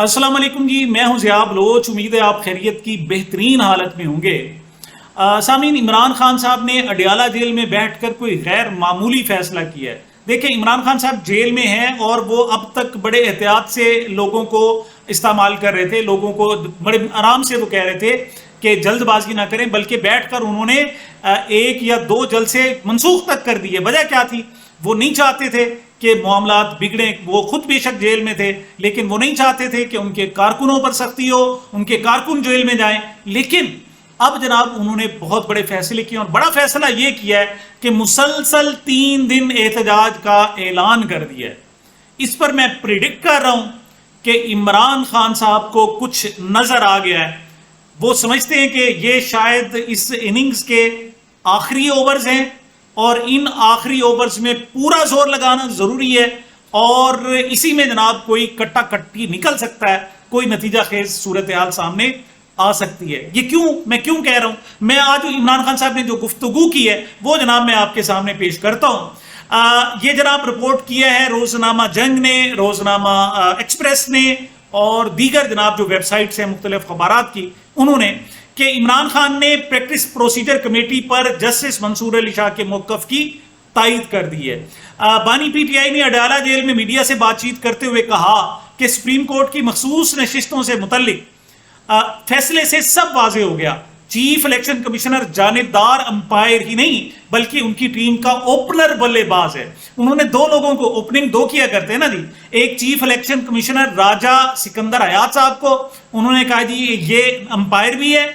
السلام علیکم جی، میں ہوں ضیاء بلوچ. امید ہے آپ خیریت کی بہترین حالت میں ہوں گے. سامعین، عمران خان صاحب نے اڈیالہ جیل میں بیٹھ کر کوئی غیر معمولی فیصلہ کیا ہے. دیکھیں، عمران خان صاحب جیل میں ہیں اور وہ اب تک بڑے احتیاط سے لوگوں کو استعمال کر رہے تھے. لوگوں کو بڑے آرام سے وہ کہہ رہے تھے کہ جلد بازی نہ کریں، بلکہ بیٹھ کر انہوں نے 1 یا 2 جلسے منسوخ تک کر دیے. وجہ کیا تھی؟ وہ نہیں چاہتے تھے کہ معاملات بگڑیں. وہ خود بے شک جیل میں تھے، لیکن وہ نہیں چاہتے تھے کہ ان کے کارکنوں پر سختی ہو، ان کے کارکن جیل میں جائیں. لیکن اب جناب انہوں نے بہت بڑے فیصلے کیے، اور بڑا فیصلہ یہ کیا ہے کہ مسلسل 3 دن احتجاج کا اعلان کر دیا ہے. اس پر میں پریڈکٹ کر رہا ہوں کہ عمران خان صاحب کو کچھ نظر آ گیا ہے. وہ سمجھتے ہیں کہ یہ شاید اس اننگز کے آخری اوورز ہیں، اور ان آخری اوورز میں پورا زور لگانا ضروری ہے، اور اسی میں جناب کوئی کٹا کٹی نکل سکتا ہے، کوئی نتیجہ خیز صورتحال سامنے آ سکتی ہے. یہ میں کیوں کہہ رہا ہوں؟ میں آج عمران خان صاحب نے جو گفتگو کی ہے وہ جناب میں آپ کے سامنے پیش کرتا ہوں. یہ جناب رپورٹ کیا ہے روزنامہ جنگ نے، روزنامہ ایکسپریس نے، اور دیگر جناب جو ویب سائٹس ہیں مختلف خبرات کی، انہوں نے، کہ عمران خان نے پریکٹس پروسیجر کمیٹی پر جسٹس منصور علی شاہ کے موقف کی تائید کر دی ہے. بانی پی ٹی آئی نے اڈیالہ جیل میں میڈیا سے بات چیت کرتے ہوئے کہا کہ سپریم کورٹ کی مخصوص نشستوں سے متعلق فیصلے سے سب واضح ہو گیا. چیف الیکشن کمشنر جانبدار امپائر ہی نہیں بلکہ ان کی ٹیم کا اوپنر بلے باز ہے. انہوں نے 2 لوگوں کو، اوپننگ 2 کیا کرتے ہیں نا جی، ایک چیف الیکشن کمشنر راجہ سکندر حیات صاحب کو انہوں نے کہا جی یہ امپائر بھی ہے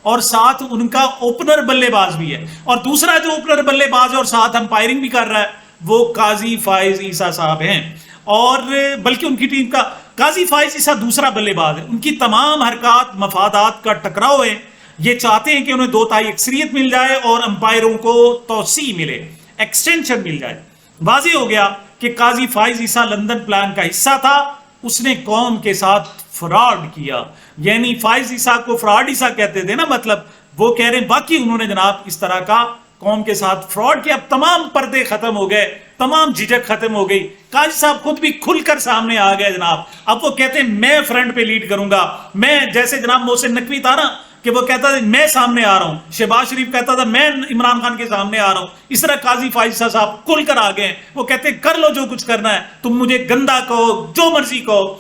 اور ساتھ ان کا اوپنر بلے باز بھی ہے، اور دوسرا جو اوپنر بلے باز ہے اور ساتھ امپائرنگ بھی کر رہا ہے وہ قاضی فائز عیسیٰ صاحب ہیں. اور بلکہ ان کی ٹیم کا قاضی فائز عیسیٰ دوسرا بلے باز ہے. ان کی تمام حرکات مفادات کا ٹکراؤ ہے. یہ چاہتے ہیں کہ انہیں 2/3 اکثریت مل جائے اور امپائروں کو توسیع ملے، ایکسٹینشن مل جائے. واضح ہو گیا کہ قاضی فائز عیسیٰ لندن پلان کا حصہ تھا. اس نے قوم کے ساتھ فراڈ کیا، یعنی فائز عیسیٰ کو فراڈ عیسیٰ کہتے تھے نا، مطلب وہ کہہ رہے ہیں باقی انہوں نے جناب اس طرح کا قوم کے ساتھ فراڈ کیا. اب تمام پردے ختم ہو گئے، تمام جھجک ختم ہو گئی. قاضی صاحب خود بھی کھل کر سامنے آ گئے جناب. اب وہ کہتے ہیں میں فرنٹ پہ لیڈ کروں گا. میں جیسے جناب محسن نقوی تھا نا کہ وہ کہتا تھا میں سامنے آ رہا ہوں، شہباز شریف کہتا تھا میں عمران خان کے سامنے آ رہا ہوں، اس طرح قاضی فائز صاحب کھل کر آ گئے. وہ کہتے ہیں کر لو جو کچھ کرنا ہے، تم مجھے گندا کہو، جو مرضی کہو،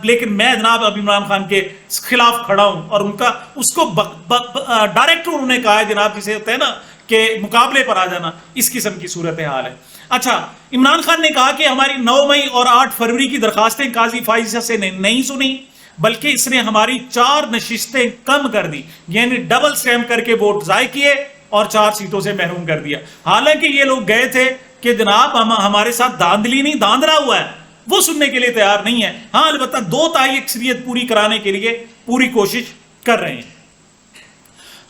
لیکن میں جناب اب عمران خان کے خلاف کھڑا ہوں. اور ان کا اس کو ڈائریکٹ انہوں نے کہا ہے جناب، جسے ہوتا ہے نا کہ مقابلے پر آ جانا، اس قسم کی صورتحال ہے. اچھا، عمران خان نے کہا کہ ہماری 9 مئی اور 8 فروری کی درخواستیں قاضی فائز سے نہیں سنی، بلکہ اس نے ہماری 4 نشستیں کم کر دی، یعنی ڈبل سٹیمپ کر کے ووٹ ضائع کیے اور 4 سیٹوں سے محروم کر دیا. حالانکہ یہ لوگ گئے تھے کہ جناب ہمارے ساتھ دھاندلی نہیں، دھاندلا ہوا ہے، وہ سننے کے لیے تیار نہیں ہے. ہاں البتہ 2/3 اکثریت پوری کرانے کے لیے پوری کوشش کر رہے ہیں.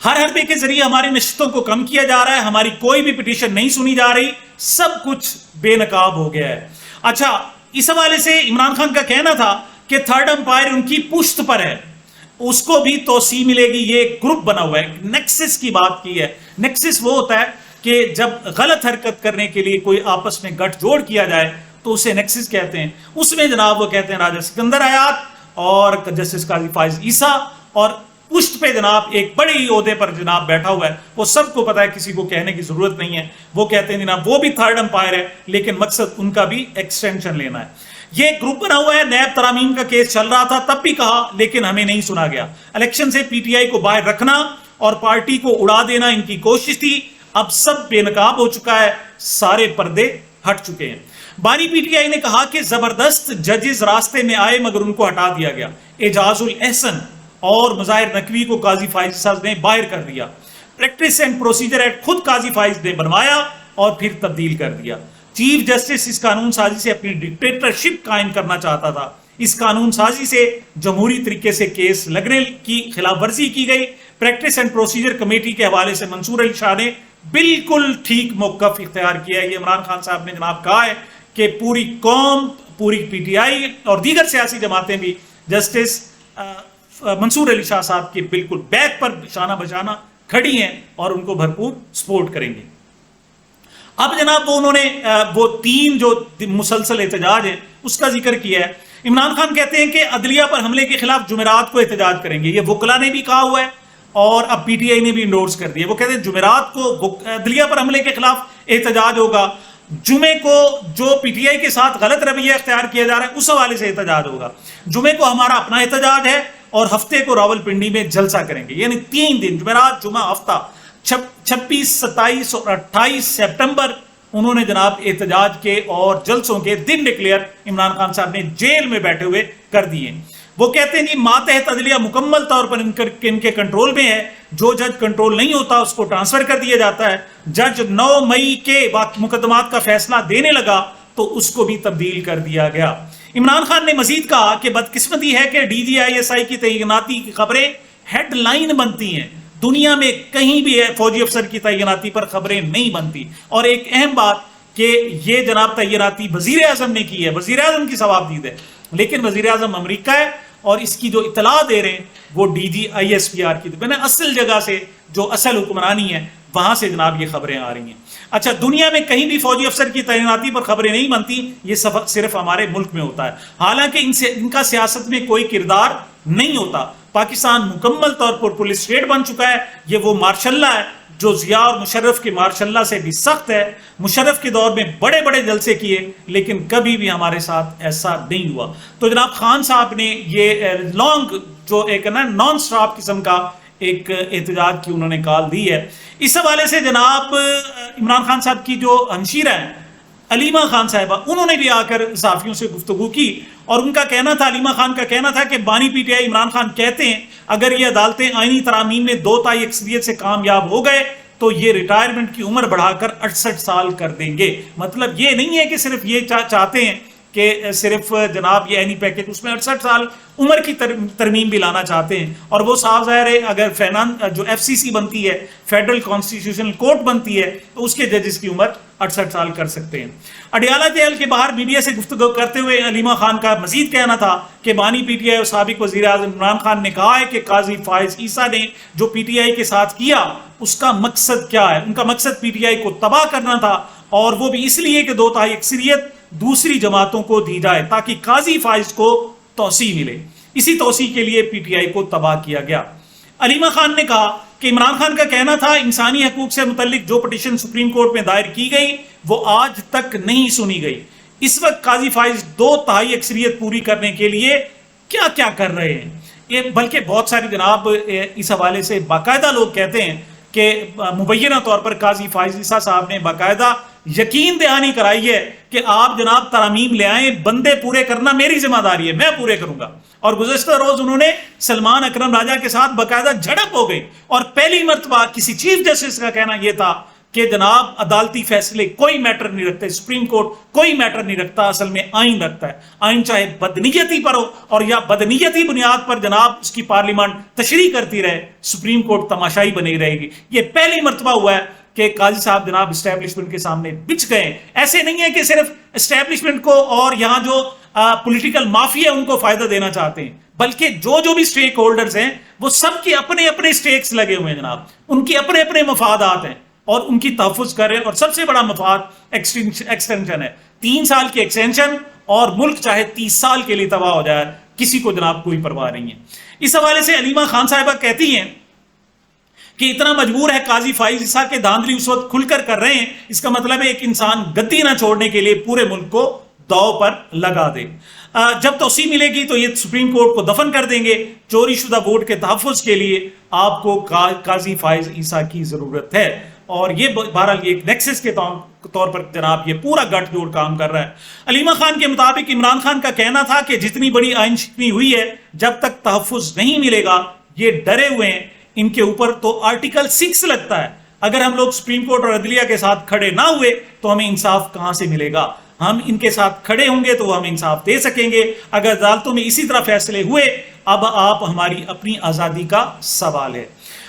ہر حربے کے ذریعے ہماری نشستوں کو کم کیا جا رہا ہے، ہماری کوئی بھی پٹیشن نہیں سنی جا رہی، سب کچھ بے نقاب ہو گیا ہے. اچھا، اس حوالے سے عمران خان کا کہنا تھا کہ 3rd امپائر ان کی پشت پر ہے، اس کو بھی توسیع ملے گی. یہ گروپ بنا ہوا ہے. نیکسس کی بات کی ہے. نیکسس وہ ہوتا ہے کہ جب غلط حرکت کرنے کے لیے کوئی آپس میں گٹھ جوڑ کیا جائے تو اسے نیکسس کہتے ہیں. اس میں جناب وہ کہتے ہیں راجہ سکندر حیات اور جسٹس قاضی فائز عیسیٰ، اور پشت پہ جناب ایک بڑے ہی عہدے پر جناب بیٹھا ہوا ہے. وہ سب کو پتا ہے، کسی کو کہنے کی ضرورت نہیں ہے. وہ کہتے ہیں جناب وہ بھی 3rd امپائر ہے، لیکن مقصد ان کا بھی ایکسٹینشن لینا ہے. یہ گروپ بنا ہوا ہے. نیب ترامیم کا کیس چل رہا تھا، تب بھی کہا، لیکن ہمیں نہیں سنا گیا. الیکشن سے پی ٹی آئی کو باہر رکھنا اور پارٹی کو اڑا دینا ان کی کوشش تھی. اب سب بے نقاب ہو چکا ہے، سارے پردے ہٹ چکے ہیں. بانی پی ٹی آئی نے کہا کہ زبردست ججز راستے میں آئے مگر ان کو ہٹا دیا گیا. اعجاز الاحسن اور مظاہر نقوی کو قاضی فائز صاحب نے باہر کر دیا. پریکٹس اینڈ پروسیجر ایکٹ خود قاضی فائز نے بنوایا اور پھر تبدیل کر دیا. چیف جسٹس اس قانون سازی سے اپنی ڈکٹیٹرشپ قائم کرنا چاہتا تھا. اس قانون سازی سے جمہوری طریقے سے کیس لگنے کی خلاف ورزی کی گئی. پریکٹس اینڈ پروسیجر کمیٹی کے حوالے سے منصور علی شاہ نے بالکل ٹھیک موقف اختیار کیا ہے. یہ عمران خان صاحب نے جناب کہا ہے کہ پوری قوم، پوری پی ٹی آئی اور دیگر سیاسی جماعتیں بھی جسٹس منصور علی شاہ صاحب کے بالکل بیک پر شانہ بشانہ کھڑی ہیں اور ان کو بھرپور سپورٹ کریں گے. اب جناب انہوں نے وہ 3 جو مسلسل احتجاج ہے اس کا ذکر کیا ہے عمران خان کہتے ہیں کہ عدلیہ پر حملے کے خلاف جمعرات کو احتجاج کریں گے. یہ وکلا نے بھی کہا ہوا ہے اور اب پی ٹی آئی نے بھی انڈورس کر دیا. وہ کہتے ہیں جمعرات کو عدلیہ پر حملے کے خلاف احتجاج ہوگا. جمعے کو جو پی ٹی آئی کے ساتھ غلط رویہ اختیار کیا جا رہا ہے اس حوالے سے احتجاج ہوگا. جمعے کو ہمارا اپنا احتجاج ہے اور ہفتے کو راولپنڈی میں جلسہ کریں گے. یعنی 3 دن جمعرات جمعہ ہفتہ 26 27 اور 28 سپٹمبر انہوں نے جناب احتجاج کے اور جلسوں کے دن ڈکلیئر عمران خان صاحب نے جیل میں بیٹھے ہوئے کر دیے. وہ کہتے ہیں جی ماتحت عدلیہ مکمل طور پر ان کے کنٹرول میں ہے. جو جج کنٹرول نہیں ہوتا اس کو ٹرانسفر کر دیا جاتا ہے. جج 9 مئی کے مقدمات کا فیصلہ دینے لگا تو اس کو بھی تبدیل کر دیا گیا. عمران خان نے مزید کہا کہ بدقسمتی ہے کہ D G I S I کی تعیناتی کی خبریں ہیڈ لائن بنتی ہیں. دنیا میں کہیں بھی فوجی افسر کی تعیناتی پر خبریں نہیں بنتی. اور ایک اہم بات کہ یہ جناب تعیناتی وزیر اعظم نے کی ہے, وزیر اعظم کی ثوابدید ہے, لیکن وزیر اعظم امریکہ ہے اور اس کی جو اطلاع دے رہے ہیں وہ D G I S P R کی اصل جگہ سے جو اصل حکمرانی ہے وہاں سے جناب یہ خبریں آ رہی ہیں. اچھا, دنیا میں کہیں بھی فوجی افسر کی تعیناتی پر خبریں نہیں بنتی, یہ صرف ہمارے ملک میں ہوتا ہے. حالانکہ ان کا سیاست میں کوئی کردار نہیں ہوتا. پاکستان مکمل طور پر پولیس اسٹیٹ بن چکا ہے. یہ وہ مارشاء اللہ ہے جو ضیاء اور مشرف کے مارشاء اللہ سے بھی سخت ہے. مشرف کے دور میں بڑے بڑے جلسے کیے لیکن کبھی بھی ہمارے ساتھ ایسا نہیں ہوا. تو جناب خان صاحب نے یہ لانگ جو ایک نا نان سٹاپ قسم کا ایک احتجاج کی انہوں نے کال دی ہے. اس حوالے سے جناب عمران خان صاحب کی جو ہمشیرہ ہیں علیمہ خان صاحبہ, انہوں نے بھی آ کر صحافیوں سے گفتگو کی اور ان کا کہنا تھا, علیمہ خان کا کہنا تھا کہ بانی P T I Imran Khan کہتے ہیں اگر یہ عدالتیں آئینی ترامیم میں 2 تہائی اکثریت سے کامیاب ہو گئے تو یہ ریٹائرمنٹ کی عمر بڑھا کر 68 سال کر دیں گے. مطلب یہ نہیں ہے کہ صرف یہ چاہتے ہیں کہ صرف جناب یہ اینی پیکج, اس میں 68 سال عمر کی ترمیم بھی لانا چاہتے ہیں. اور وہ صاف ظاہر ہے اگر جو ایف سی سی بنتی ہے, فیڈرل کانسٹیٹیوشنل کورٹ بنتی ہے, تو اس کے ججز کی عمر 68 سال کر سکتے ہیں. اڈیالہ جیل کے باہر میڈیا سے گفتگو کرتے ہوئے علیمہ خان کا مزید کہنا تھا کہ بانی پی ٹی آئی اور سابق وزیر اعظم عمران خان نے کہا ہے کہ قاضی فائز عیسیٰ نے جو پی ٹی آئی کے ساتھ کیا اس کا مقصد کیا ہے. ان کا مقصد پی ٹی آئی کو تباہ کرنا تھا اور وہ بھی اس لیے کہ 2 تہائی اکثریت دوسری جماعتوں کو دی جائے تاکہ قاضی فائز کو توسیع ملے. اسی توسیع کے لیے پی ٹی آئی کو تباہ کیا گیا. علیمہ خان نے کہا کہ عمران خان کا کہنا تھا انسانی حقوق سے متعلق جو پٹیشن سپریم کورٹ میں دائر کی گئی وہ آج تک نہیں سنی گئی. اس وقت قاضی فائز 2 تہائی اکثریت پوری کرنے کے لیے کیا کیا کر رہے ہیں. یہ بلکہ بہت ساری جناب اس حوالے سے باقاعدہ لوگ کہتے ہیں کہ مبینہ طور پر قاضی فائز عیسیٰ صاحب نے باقاعدہ یقین دہانی کرائی ہے کہ آپ جناب ترامیم لے آئیں, بندے پورے کرنا میری ذمہ داری ہے, میں پورے کروں گا. اور گزشتہ روز انہوں نے سلمان اکرم راجہ کے ساتھ باقاعدہ جھڑپ ہو گئی اور پہلی مرتبہ کسی چیف جسٹس کا کہنا یہ تھا کہ جناب عدالتی فیصلے کوئی میٹر نہیں رکھتے, سپریم کورٹ کوئی میٹر نہیں رکھتا, اصل میں آئین رکھتا ہے. آئین چاہے بدنیتی پر ہو اور یا بدنیتی بنیاد پر جناب اس کی پارلیمنٹ تشریح کرتی رہے, سپریم کورٹ تماشائی بنی رہے گی. یہ پہلی مرتبہ ہوا ہے کہ قاضی صاحب جناب اسٹیبلشمنٹ کے سامنے بچ گئے. ایسے نہیں ہے کہ صرف اسٹیبلشمنٹ کو اور یہاں جو پولیٹیکل مافیا ان کو فائدہ دینا چاہتے ہیں, بلکہ جو بھی سٹیک ہولڈرز ہیں وہ سب کے اپنے اپنے سٹیکس لگے ہوئے ہیں جناب, ان کی اپنے اپنے مفادات ہیں اور ان کی تحفظ کر رہے ہیں. اور سب سے بڑا مفاد ایکسٹینشن ہے, 3 سال کی ایکسٹینشن, اور ملک چاہے 30 سال کے لیے تباہ ہو جائے, کسی کو جناب کوئی پرواہ نہیں ہے. اس حوالے سے علیمہ خان صاحبہ کہتی ہیں کہ اتنا مجبور ہے قاضی فائز عیسیٰ کے دھاندلی اس وقت کھل کر رہے ہیں, اس کا مطلب ہے ایک انسان گدی نہ چھوڑنے کے لیے پورے ملک کو داؤ پر لگا دے. جب توسیع ملے گی تو یہ سپریم کورٹ کو دفن کر دیں گے. چوری شدہ ووٹ کے تحفظ کے لیے آپ کو قاضی فائز عیسیٰ کی ضرورت ہے. اور یہ بہرحال ایک نیکسس کے طور پر جناب یہ پورا گٹھ جوڑ کام کر رہا ہے. علیمہ خان کے مطابق عمران خان کا کہنا تھا کہ جتنی بڑی آئین شکنی ہوئی ہے جب تک تحفظ نہیں ملے گا یہ ڈرے ہوئے ہیں, ان کے اوپر تو آرٹیکل 6 لگتا ہے. اگر ہم لوگ سپریم کورٹ اور عدلیہ کے ساتھ کھڑے نہ ہوئے تو ہمیں انصاف کہاں سے ملے گا. ہم ان کے ساتھ کھڑے ہوں گے تو وہ ہمیں انصاف دے سکیں گے. اگر عدالتوں میں اسی طرح فیصلے ہوئے, اب آپ ہماری اپنی آزادی کا سوال ہے.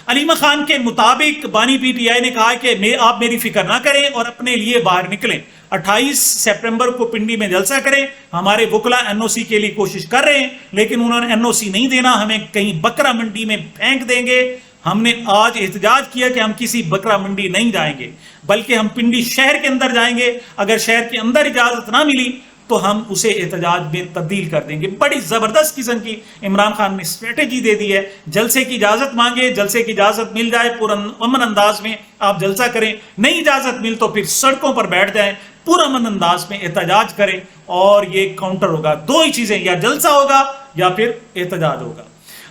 علیمہ خان کے مطابق بانی پی ٹی آئی نے کہا کہ آپ میری فکر نہ کریں اور اپنے لیے باہر نکلیں. 28 سپٹمبر کو پنڈی میں جلسہ کریں. ہمارے وکلا این او سی کے لیے کوشش کر رہے ہیں لیکن انہوں نے این او سی نہیں دینا, ہمیں کہیں بکرا منڈی میں پھینک دیں گے. ہم نے آج احتجاج کیا کہ ہم کسی بکرا منڈی نہیں جائیں گے بلکہ ہم پنڈی شہر کے اندر جائیں گے. اگر شہر کے اندر اجازت نہ ملی تو ہم اسے احتجاج میں تبدیل کر دیں گے. بڑی زبردست قسم کی عمران خان نے اسٹریٹجی دے دی ہے. جلسے کی اجازت مانگے, جلسے کی اجازت مل جائے, پرامن انداز میں آپ جلسہ کریں, نہیں اجازت مل تو پھر سڑکوں پر بیٹھ جائیں, پرامن انداز میں احتجاج کریں, اور یہ کاؤنٹر ہوگا. دو ہی چیزیں, یا جلسہ ہوگا یا پھر احتجاج ہوگا.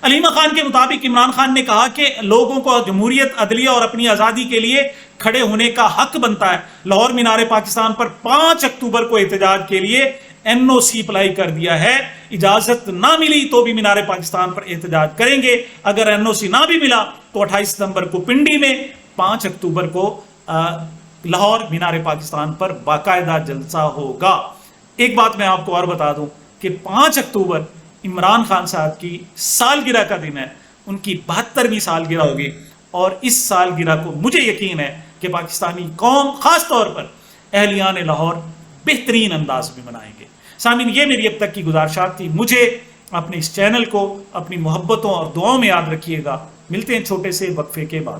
علیمہ خان کے مطابق عمران خان نے کہا کہ لوگوں کو جمہوریت, عدلیہ اور اپنی آزادی کے لیے کھڑے ہونے کا حق بنتا ہے. لاہور مینار پاکستان پر 5 اکتوبر کو احتجاج کے لیے NOC اپلائی کر دیا ہے. اجازت نہ ملی تو بھی مینار پاکستان پر احتجاج کریں گے. اگر NOC نہ بھی ملا تو 28 ستمبر کو پنڈی میں, 5 اکتوبر کو لاہور مینار پاکستان پر باقاعدہ جلسہ ہوگا. ایک بات میں آپ کو اور بتا دوں کہ 5 اکتوبر عمران خان صاحب کی سالگرہ کا دن ہے. ان کی 72ویں سالگرہ ہوگی, اور اس سالگرہ کو مجھے یقین ہے کہ پاکستانی قوم, خاص طور پر اہلیان لاہور, بہترین انداز میں منائیں گے. سامعین, یہ میری اب تک کی گزارشات تھی. مجھے اپنے اس چینل کو اپنی محبتوں اور دعاؤں میں یاد رکھیے گا. ملتے ہیں چھوٹے سے وقفے کے بعد.